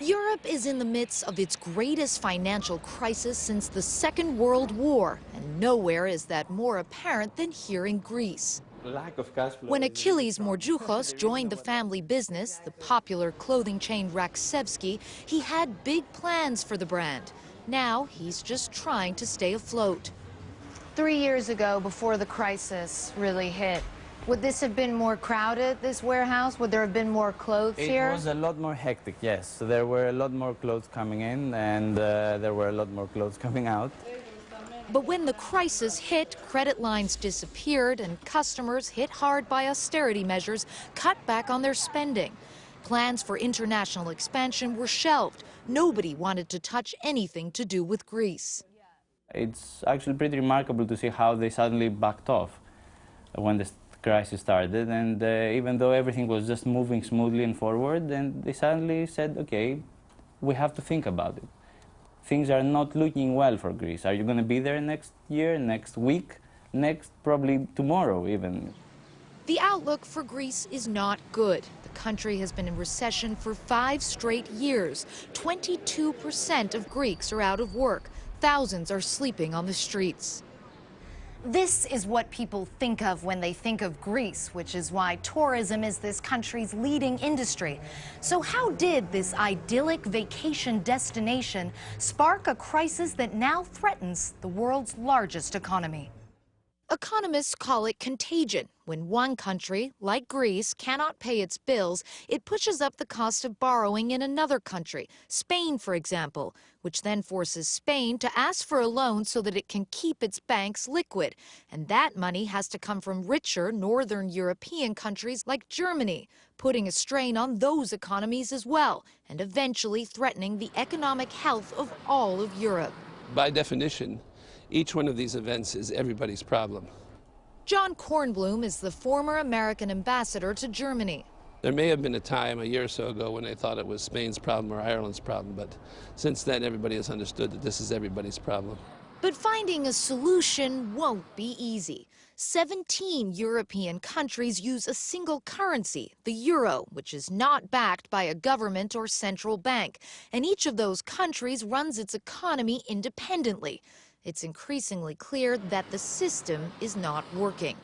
Europe is in the midst of its greatest financial crisis since the Second World War, and nowhere is that more apparent than here in Greece. Lack of cash flow. When Achilles Morjoukos joined the family business, the popular clothing chain Raksevsky, he had big plans for the brand. Now he's just trying to stay afloat. 3 years ago, before the crisis really hit, would this have been more crowded, this warehouse? Would there have been more clothes here? It was a lot more hectic, yes. So there were a lot more clothes coming in, and there were a lot more clothes coming out. But when the crisis hit, credit lines disappeared and customers, hit hard by austerity measures, cut back on their spending. Plans for international expansion were shelved. Nobody wanted to touch anything to do with Greece. It's actually pretty remarkable to see how they suddenly backed off when the crisis started, and even though everything was just moving smoothly and forward, and they suddenly said, okay, we have to think about it. Things are not looking well for Greece. Are you going to be there next year, next week, probably tomorrow even? The outlook for Greece is not good. The country has been in recession for 5 straight years. 22% of Greeks are out of work. Thousands are sleeping on the streets. This is what people think of when they think of Greece, which is why tourism is this country's leading industry. So how did this idyllic vacation destination spark a crisis that now threatens the world's largest economy? Economists call it contagion. When one country, like Greece, cannot pay its bills, it pushes up the cost of borrowing in another country, Spain, for example, which then forces Spain to ask for a loan so that it can keep its banks liquid. And that money has to come from richer northern European countries like Germany, putting a strain on those economies as well, and eventually threatening the economic health of all of Europe. By definition, each one of these events is everybody's problem. John Kornblum is the former American ambassador to Germany. There may have been a time a year or so ago when they thought it was Spain's problem or Ireland's problem, but since then everybody has understood that this is everybody's problem. But finding a solution won't be easy. 17 European countries use a single currency, the euro, which is not backed by a government or central bank. And each of those countries runs its economy independently. It's increasingly clear that the system is not working.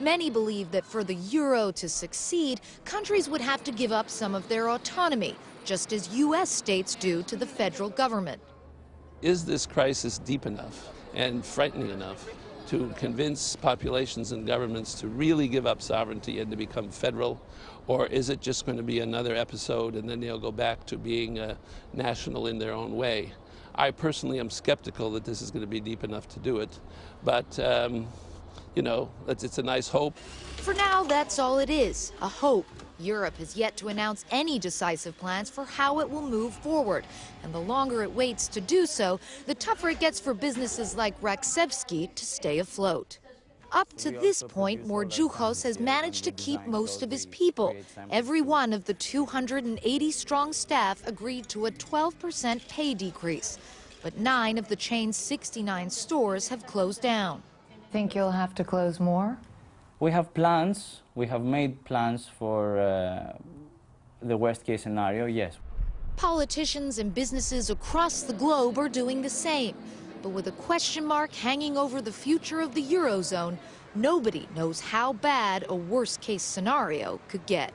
Many believe that for the euro to succeed, countries would have to give up some of their autonomy, just as U.S. states do to the federal government. Is this crisis deep enough and frightening enough to convince populations and governments to really give up sovereignty and to become federal? Or is it just going to be another episode and then they'll go back to being national in their own way? I personally am skeptical that this is going to be deep enough to do it, but you know, it's a nice hope. For now, that's all it is, a hope. Europe has yet to announce any decisive plans for how it will move forward. And the longer it waits to do so, the tougher it gets for businesses like Raksevsky to stay afloat. Up to this point, Morjoukos has managed to keep most of his people. Every one of the 280-strong staff agreed to a 12% pay decrease. But 9 of the chain's 69 stores have closed down. Think you'll have to close more? We have plans. We have made plans for the worst-case scenario, yes. Politicians and businesses across the globe are doing the same. But with a question mark hanging over the future of the eurozone, nobody knows how bad a worst-case scenario could get.